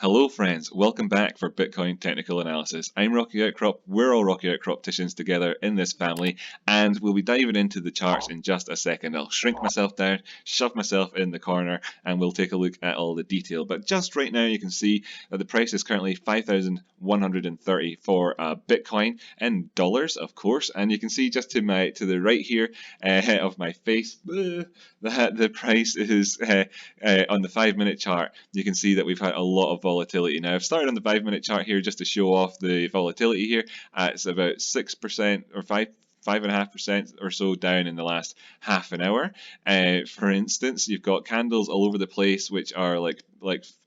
Hello friends, welcome back for Bitcoin Technical Analysis. I'm Rocky Outcrop, we're all Rocky Outcropticians together in this family, and we'll be diving into the charts in just a second. I'll shrink myself down, shove myself in the corner, and we'll take a look at all the detail. But just right now you can see that the price is currently 5,130 for Bitcoin in dollars, of course, and you can see just to the right here of my face, that the price is on the 5-minute chart. You can see that we've had a lot of volatility. Now I've started on the 5-minute chart here just to show off the volatility here. It's about 6% or 5.5% or so down in the last half an hour. For instance, you've got candles all over the place, which are like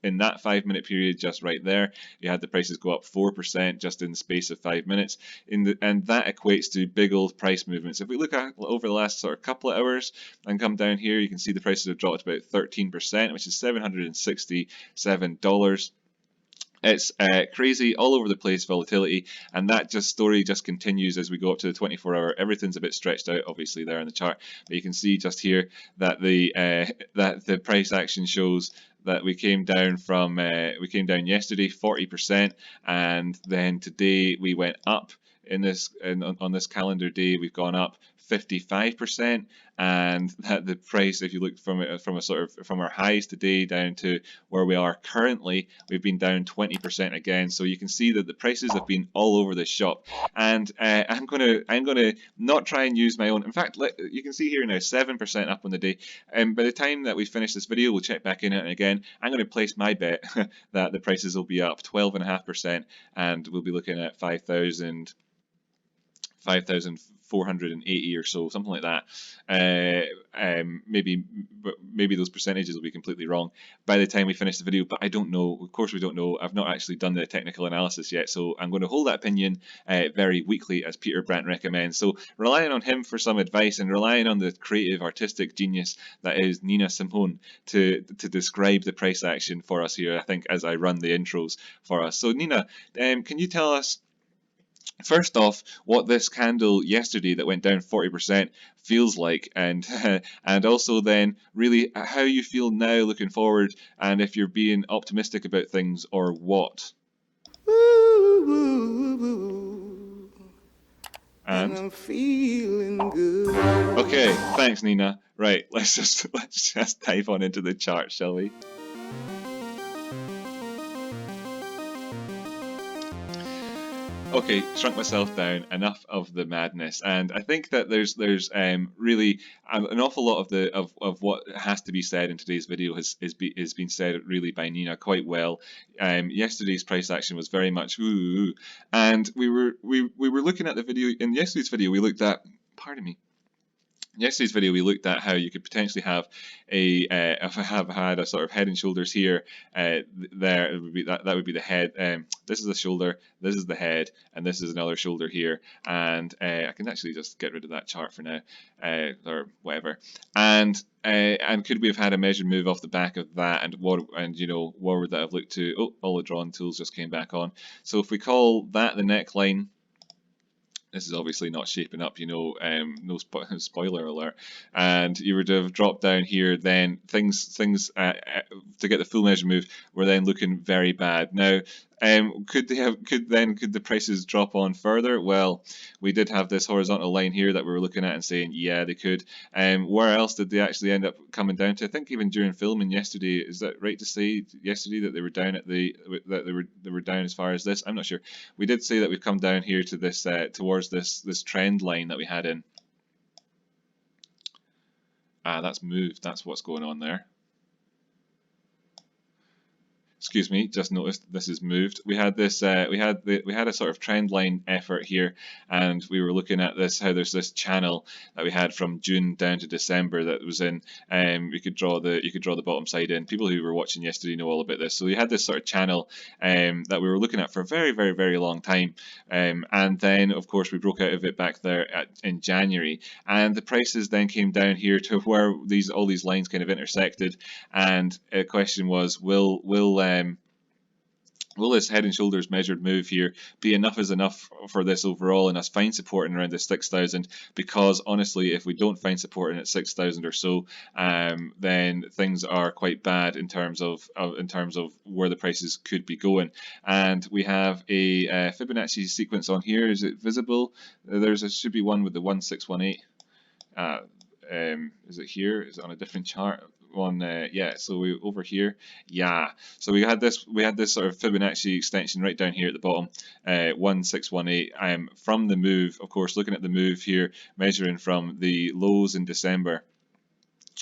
in that 5-minute period just right there, you had the prices go up 4% just in the space of 5 minutes, and that equates to big old price movements. If we look at over the last sort of couple of hours and come down here, you can see the prices have dropped about 13%, which is $767. It's crazy, all over the place volatility, and that story just continues as we go up to the 24-hour. Everything's a bit stretched out, obviously, there in the chart, but you can see just here that the price action shows that we came down yesterday 40%, and then today we went up. On this calendar day, we've gone up 55%, and that the price, if you look from our highs today down to where we are currently, we've been down 20% again. So you can see that the prices have been all over the shop, and I'm gonna not try and use my own. In fact, you can see here now 7% up on the day, and by the time that we finish this video, we'll check back in it again. I'm going to place my bet that the prices will be up 12.5%, and we'll be looking at 5,480 or so, something like that. Maybe those percentages will be completely wrong by the time we finish the video, but I don't know. Of course we don't know. I've not actually done the technical analysis yet, so I'm going to hold that opinion very weakly, as Peter Brandt recommends. So relying on him for some advice, and relying on the creative artistic genius that is Nina Simone to describe the price action for us here, I think, as I run the intros for us. So Nina, can you tell us first off what this candle yesterday that went down 40% feels like, and and also then really how you feel now looking forward, and if you're being optimistic about things or what? And I'm feeling good. Okay, thanks Nina. Right, let's just dive on into the chart, shall we? Okay, shrunk myself down. Enough of the madness, and I think that there's really an awful lot of what has to be said in today's video has been said really by Nina quite well. Yesterday's price action was very much ooh, and we were looking at the video in yesterday's video. We looked at, pardon me. Yesterday's video, we looked at how you could potentially have had a sort of head and shoulders here. There it would be that would be the head. This is the shoulder, this is the head, and this is another shoulder here. And I can actually just get rid of that chart for now, or whatever. And could we have had a measured move off the back of that? And what would that have looked to? Oh, all the drawn tools just came back on. So if we call that the neckline. This is obviously not shaping up, no spoiler alert. And you were to have dropped down here, then things to get the full measure move were then looking very bad. Now, could the prices drop on further? Well, we did have this horizontal line here that we were looking at and saying, yeah, they could. Where else did they actually end up coming down to? I think even during filming yesterday, is that right to say yesterday that they were down they were down as far as this? I'm not sure. We did say that we've come down here to this towards this trend line that we had in. That's moved. That's what's going on there. Excuse me, just noticed this is moved. We had this, we had a sort of trend line effort here, and we were looking at this, how there's this channel that we had from June down to December that was in. You could draw the bottom side in. People who were watching yesterday know all about this. So we had this sort of channel that we were looking at for a very, very, very long time, and then of course we broke out of it back there in January, and the prices then came down here to where all these lines kind of intersected, and the question was, will will this head and shoulders measured move here be enough is enough for this overall and us find support in around the 6,000? Because honestly, if we don't find support in at 6,000 or so, then things are quite bad in terms of where the prices could be going. And we have a Fibonacci sequence on here. Is it visible? Should be one with the 1618. Is it here? Is it on a different chart? Yeah, so we over here, yeah. So we had this sort of Fibonacci extension right down here at the bottom, 1618. From the move, of course, looking at the move here, measuring from the lows in December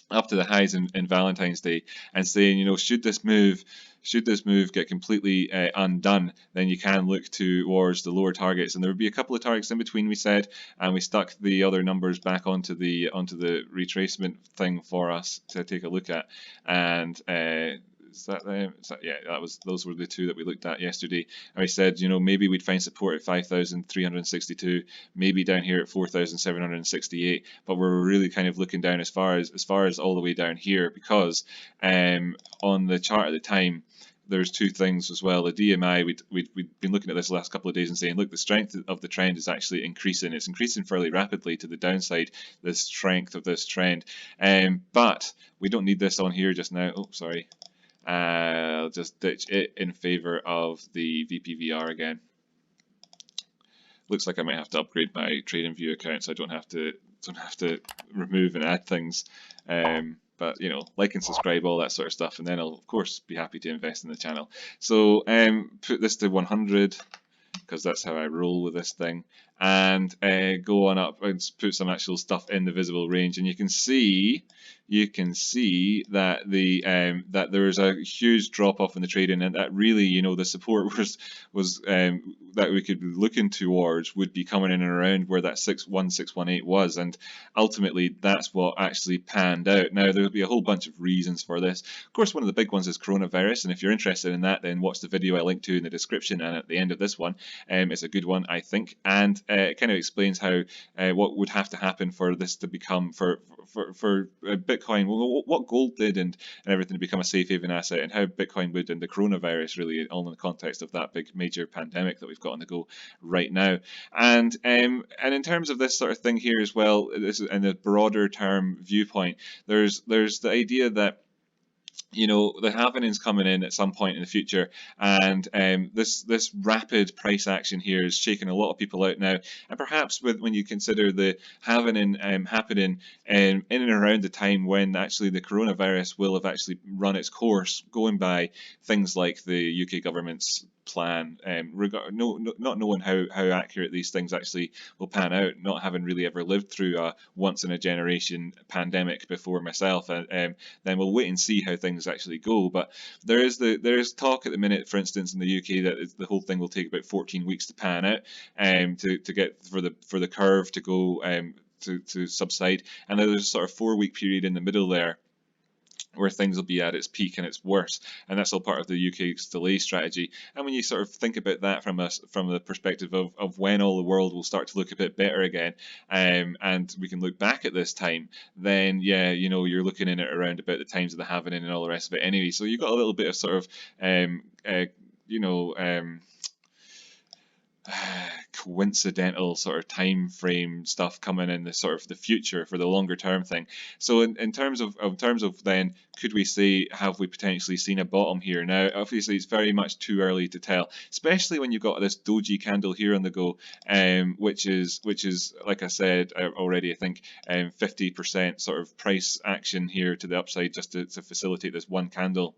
up to the highs in Valentine's Day, and saying, should this move get completely undone, then you can look towards the lower targets, and there would be a couple of targets in between, we said, and we stuck the other numbers back onto the retracement thing for us to take a look at. And yeah, those were the two that we looked at yesterday. And we said, maybe we'd find support at 5,362, maybe down here at 4,768, but we're really kind of looking down as far as all the way down here, because on the chart at the time, there's two things as well. The DMI, we'd been looking at this the last couple of days and saying, look, the strength of the trend is actually increasing. It's increasing fairly rapidly to the downside, the strength of this trend. But we don't need this on here just now. Oh, sorry. I'll just ditch it in favor of the VPVR again. Looks like I might have to upgrade my TradingView account so I don't have to remove and add things. But like and subscribe, all that sort of stuff, and then I'll of course be happy to invest in the channel. So put this to 100 because that's how I roll with this thing, and go on up and put some actual stuff in the visible range, and you can see that that there is a huge drop off in the trading, and that really the support was that we could be looking towards would be coming in and around where that 1618 was, and ultimately that's what actually panned out. Now there'll be a whole bunch of reasons for this. Of course, one of the big ones is coronavirus, and if you're interested in that, then watch the video I linked to in the description and at the end of this one. It's a good one, I think, and it kind of explains how what would have to happen for this to become for Bitcoin, what gold did and everything to become a safe haven asset, and how Bitcoin would, and the coronavirus really, all in the context of that big major pandemic that we've got on the go right now. And in terms of this sort of thing here as well, this is in the broader term viewpoint, there's the idea that the halvening's coming in at some point in the future, and this rapid price action here is shaking a lot of people out now. And perhaps when you consider the halvening happening in and around the time when actually the coronavirus will have actually run its course, going by things like the UK government's plan, not knowing how accurate these things actually will pan out, not having really ever lived through a once in a generation pandemic before myself, then we'll wait and see how things actually go. But there is talk at the minute, for instance, in the UK, that the whole thing will take about 14 weeks to pan out, to get for the curve to go to subside, and then there's a sort of 4-week period in the middle there where things will be at its peak and its worst, and that's all part of the UK's delay strategy. And when you sort of think about that from the perspective of when all the world will start to look a bit better again, and we can look back at this time, then yeah, you're looking in at around about the times of the halvening and all the rest of it anyway. So you've got a little bit of sort of coincidental sort of time frame stuff coming in the sort of the future for the longer term thing. So in terms of then, could we say, have we potentially seen a bottom here? Now obviously it's very much too early to tell, especially when you've got this doji candle here on the go, which is like I said already, I think 50% sort of price action here to the upside, just to facilitate this one candle.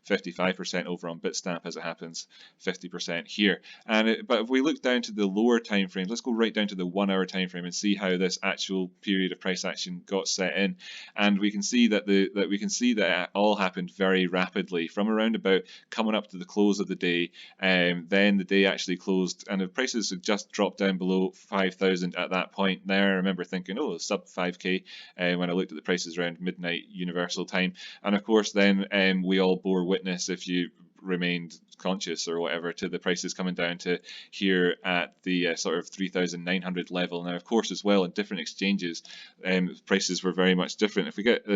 55% over on Bitstamp as it happens, 50% here. But if we look down to the lower time frames, let's go right down to the 1 hour time frame and see how this actual period of price action got set in. And we can see that it all happened very rapidly from around about coming up to the close of the day. Then the day actually closed, and the prices had just dropped down below 5,000 at that point. There, I remember thinking, oh, sub 5k when I looked at the prices around midnight universal time. And of course, then we all bore witness, if you remained conscious or whatever, to the prices coming down to here at the sort of 3,900 level. Now, of course, as well, in different exchanges, prices were very much different. If we get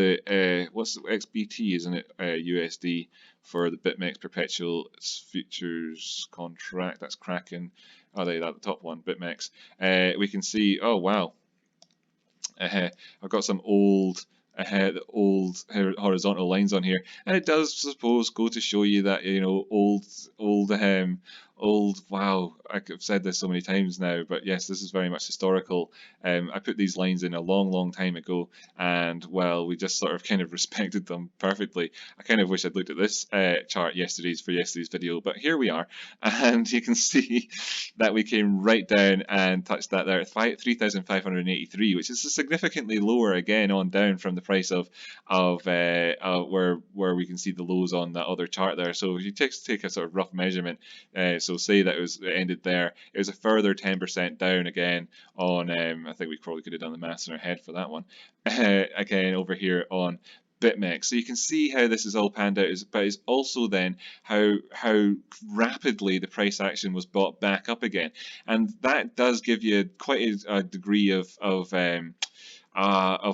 what's XBT, isn't it, USD for the BitMEX perpetual futures contract. That's Kraken. Oh, there, that top one, BitMEX. We can see, oh wow, I've got some old horizontal lines on here, and it does suppose go to show you that, you know, old. Wow, I've said this so many times now, but yes, this is very much historical. I put these lines in a long time ago, and well, we just sort of kind of respected them perfectly. I kind of wish I'd looked at this chart yesterday's video, but here we are, and you can see that we came right down and touched that there at 3,583, which is significantly lower again on down from the price of where we can see the lows on that other chart there. So if you take a sort of rough measurement, so say that it ended there, it was a further 10% down again on, I think we probably could have done the maths in our head for that one, again over here on BitMEX. So you can see how this is all panned out, but it's also then how rapidly the price action was brought back up again, and that does give you quite a degree of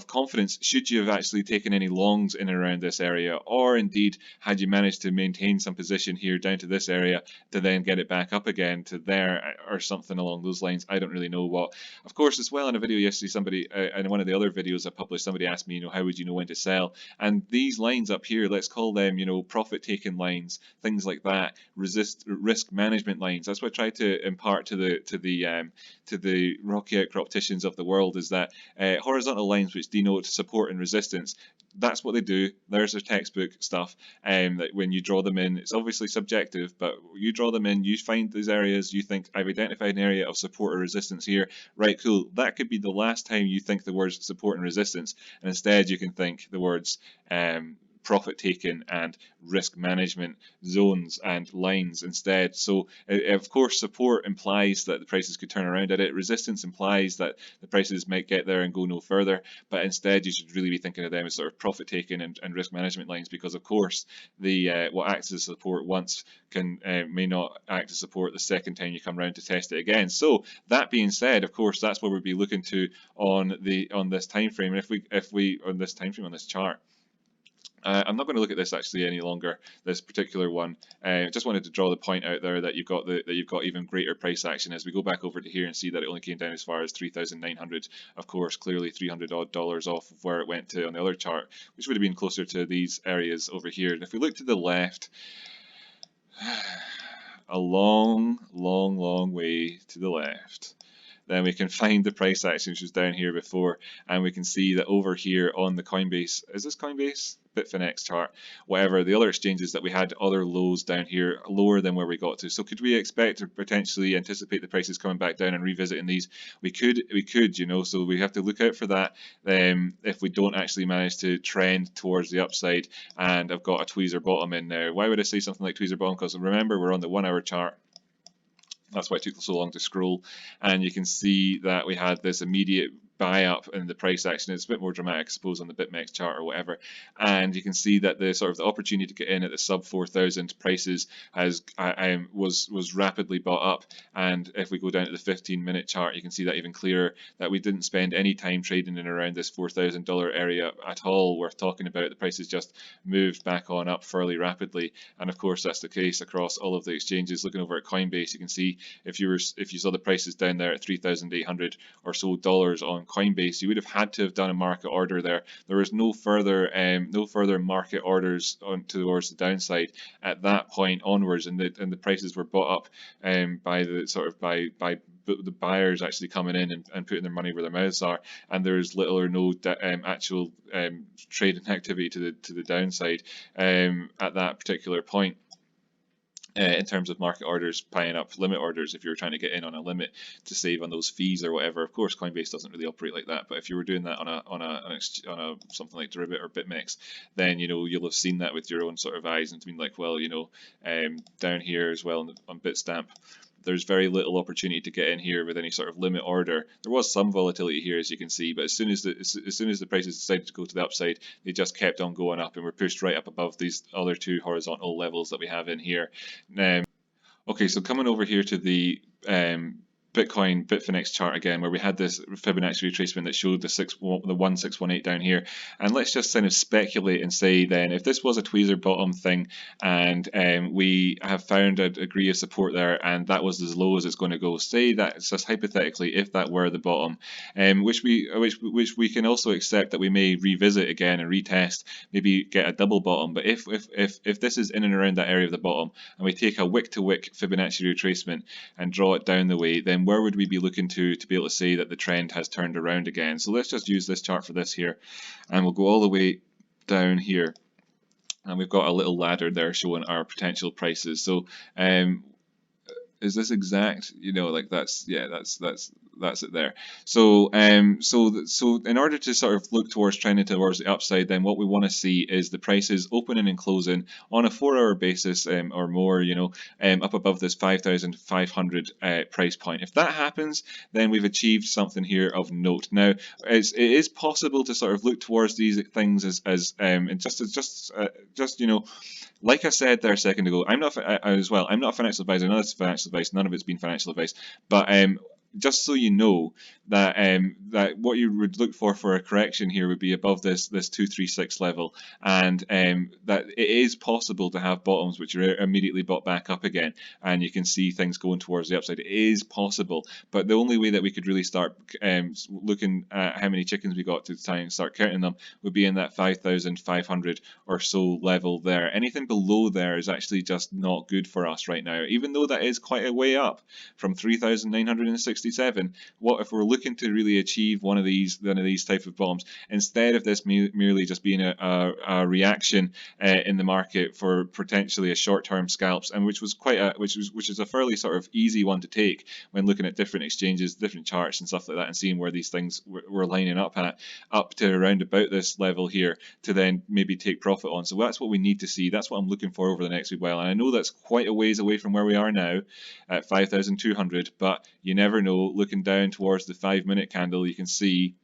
confidence should you have actually taken any longs in and around this area, or indeed had you managed to maintain some position here down to this area to then get it back up again to there or something along those lines. I don't really know what. Of course, as well, in a video yesterday, somebody in one of the other videos I published, somebody asked me, you know, how would you know when to sell? And these lines up here, let's call them, you know, profit taking lines, things like that, risk management lines. That's what I try to impart to the Rocky Outcrop ticians of the world, is that horizontal lines which denote support and resistance. That's what they do. There's their textbook stuff. That when you draw them in, it's obviously subjective, but you draw them in, you find these areas, you think, I've identified an area of support or resistance here. Right, cool. That could be the last time you think the words support and resistance, and instead you can think the words profit taken and risk management zones and lines instead. So of course support implies that the prices could turn around at it, resistance implies that the prices might get there and go no further, but instead you should really be thinking of them as sort of profit taken and risk management lines, because of course the what acts as support once may not act as support the second time you come around to test it again. So that being said, of course that's what we'll be looking to on this time frame, and if we on this time frame on this chart. I'm not going to look at this actually any longer, this particular one. Just wanted to draw the point out there that you've got even greater price action as we go back over to here and see that it only came down as far as 3,900. Of course, clearly $300 odd off of where it went to on the other chart, which would have been closer to these areas over here. And if we look to the left, a long way to the left, then we can find the price action which was down here before, and we can see that over here on the Coinbase, is this Coinbase? Bitfinex chart, whatever, the other exchanges that we had other lows down here, lower than where we got to. So could we expect or potentially anticipate the prices coming back down and revisiting these? We could, you know, so we have to look out for that if we don't actually manage to trend towards the upside. And I've got a tweezer bottom in there. Why would I say something like tweezer bottom? Because remember, we're on the 1 hour chart. That's why it took so long to scroll, and you can see that we had this immediate buy up in the price action. It's a bit more dramatic, I suppose, on the BitMEX chart or whatever, and you can see that the sort of the opportunity to get in at the sub 4,000 prices was rapidly bought up. And if we go down to the 15-minute chart, you can see that even clearer, that we didn't spend any time trading in around this $4,000 area at all worth talking about. The prices just moved back on up fairly rapidly, and of course that's the case across all of the exchanges. Looking over at Coinbase, you can see if you saw the prices down there at 3,800 or so dollars on Coinbase, you would have had to have done a market order there. There was no further market orders towards the downside at that point onwards, and the prices were bought up by the buyers actually coming in and putting their money where their mouths are, and there's little or no actual trading activity to the downside at that particular point. In terms of market orders, buying up limit orders, if you were trying to get in on a limit to save on those fees or whatever. Of course, Coinbase doesn't really operate like that, but if you were doing that on a something like Deribit or BitMEX, then you know you'll have seen that with your own sort of eyes and been like, well, you know, down here as well on Bitstamp, there's very little opportunity to get in here with any sort of limit order. There was some volatility here, as you can see, but as soon as the prices decided to go to the upside, they just kept on going up and were pushed right up above these other two horizontal levels that we have in here. Okay, so coming over here to the Bitcoin Bitfinex chart again, where we had this Fibonacci retracement that showed the 1618 down here, and let's just kind of speculate and say then if this was a tweezer bottom thing, and we have found a degree of support there, and that was as low as it's going to go. Say that it's just hypothetically, if that were the bottom, which we can also accept that we may revisit again and retest, maybe get a double bottom. But if this is in and around that area of the bottom, and we take a wick to wick Fibonacci retracement and draw it down the way, then where would we be looking to be able to say that the trend has turned around again? So let's just use this chart for this here, and we'll go all the way down here, and we've got a little ladder there showing our potential prices. So is this exact? You know, like that's it there. So so in order to sort of look towards trending towards the upside, then what we want to see is the prices opening and closing on a 4-hour basis or more, you know, up above this 5,500 price point. If that happens, then we've achieved something here of note. Now, it is possible to sort of look towards these things as and just you know, like I said there a second ago, I'm not as well. I'm not a financial advisor. None of it's financial advice. None of it's been financial advice. But just so you know that that what you would look for a correction here would be above this 236 level, and that it is possible to have bottoms which are immediately bought back up again, and you can see things going towards the upside. It is possible, but the only way that we could really start looking at how many chickens we got to try and start counting them would be in that 5,500 or so level there. Anything below there is actually just not good for us right now, even though that is quite a way up from 3,967. What if we're looking to really achieve one of these type of bombs, instead of this merely just being a reaction in the market for potentially a short-term scalps, and which is a fairly sort of easy one to take when looking at different exchanges, different charts and stuff like that, and seeing where these things were lining up to around about this level here to then maybe take profit on. So that's what we need to see. That's what I'm looking for over the next wee while, and I know that's quite a ways away from where we are now at 5,200, but you never know. Looking down towards the 5-minute candle, you can see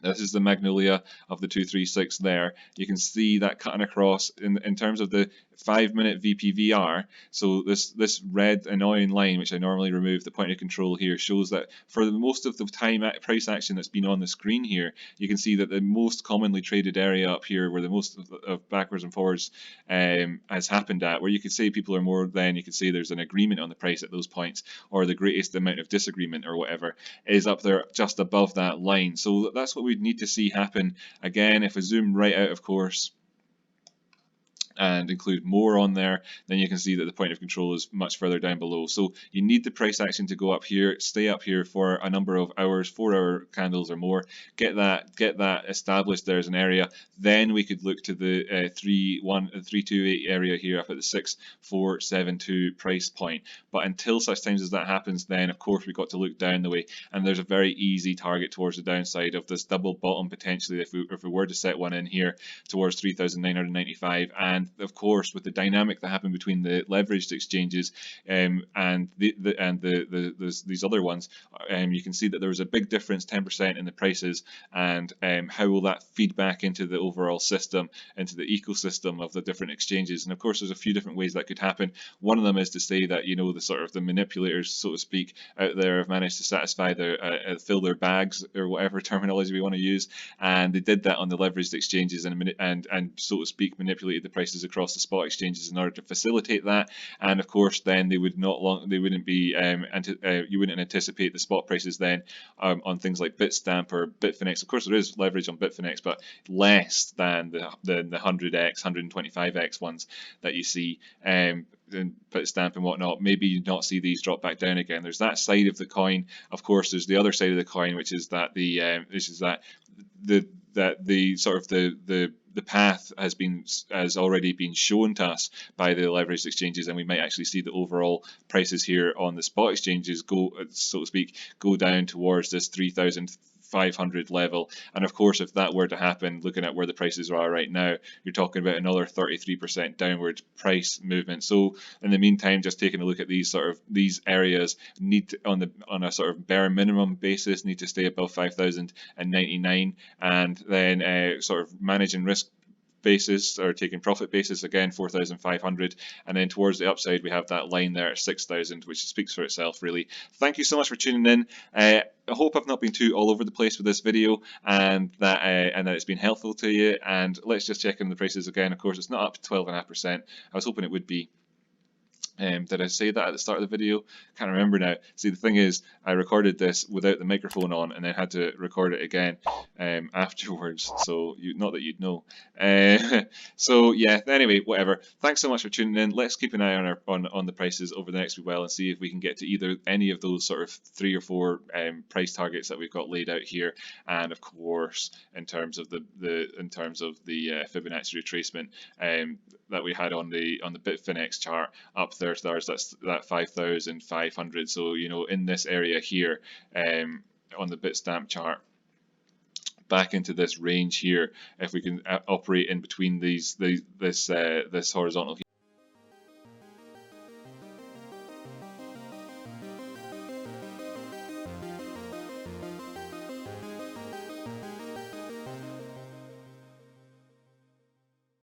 this is the magnolia of the 236 there. You can see that cutting across in terms of the 5-minute VPVR. So this red annoying line, which I normally remove, the point of control here, shows that for the most of the time price action that's been on the screen here, you can see that the most commonly traded area up here, where the most of backwards and forwards has happened at, where you could say people are more than, you could say there's an agreement on the price at those points, or the greatest amount of disagreement or whatever, is up there just above that line. So that's what we'd need to see happen. Again, if I zoom right out, of course, and include more on there, then you can see that the point of control is much further down below. So you need the price action to go up here, stay up here for a number of hours, 4-hour candles or more, get that established there as an area. Then we could look to the 328 area here up at the 6472 price point. But until such times as that happens, then of course we've got to look down the way, and there's a very easy target towards the downside of this double bottom potentially if we were to set one in here towards 3,995. And of course, with the dynamic that happened between the leveraged exchanges and these other ones, you can see that there was a big difference, 10% in the prices, and how will that feed back into the overall system, into the ecosystem of the different exchanges? And of course, there's a few different ways that could happen. One of them is to say that, you know, the sort of the manipulators, so to speak, out there have managed to satisfy their fill their bags, or whatever terminology we want to use, and they did that on the leveraged exchanges and so to speak manipulated the prices across the spot exchanges in order to facilitate that. And of course, then they would you wouldn't anticipate the spot prices then on things like Bitstamp or Bitfinex. Of course, there is leverage on Bitfinex, but less than the 100x, 125x ones that you see. Bitstamp and whatnot, maybe you not see these drop back down again. There's that side of the coin. Of course, there's the other side of the coin, which is that the path has already been shown to us by the leveraged exchanges, and we might actually see the overall prices here on the spot exchanges go, so to speak, go down towards this 3,500 level. And of course, if that were to happen, looking at where the prices are right now, you're talking about another 33% downward price movement. So in the meantime, just taking a look at these areas, need to, on a sort of bare minimum basis, need to stay above 5,099, and then sort of managing risk basis, or taking profit basis, again 4,500, and then towards the upside we have that line there at 6,000, which speaks for itself really. Thank you so much for tuning in. I hope I've not been too all over the place with this video, and that it's been helpful to you. And let's just check in the prices again. Of course, it's not up to 12.5%. I was hoping it would be. Did I say that at the start of the video? Can't remember now. See, the thing is, I recorded this without the microphone on, and then had to record it again afterwards. So, not that you'd know. So yeah. Anyway, whatever. Thanks so much for tuning in. Let's keep an eye on the prices over the next wee while and see if we can get to either any of those sort of 3 or 4 price targets that we've got laid out here, and of course, in terms of the Fibonacci retracement that we had on the Bitfinex chart up there. That's that 5,500. So in this area here on the Bitstamp chart, back into this range here, if we can operate in between this horizontal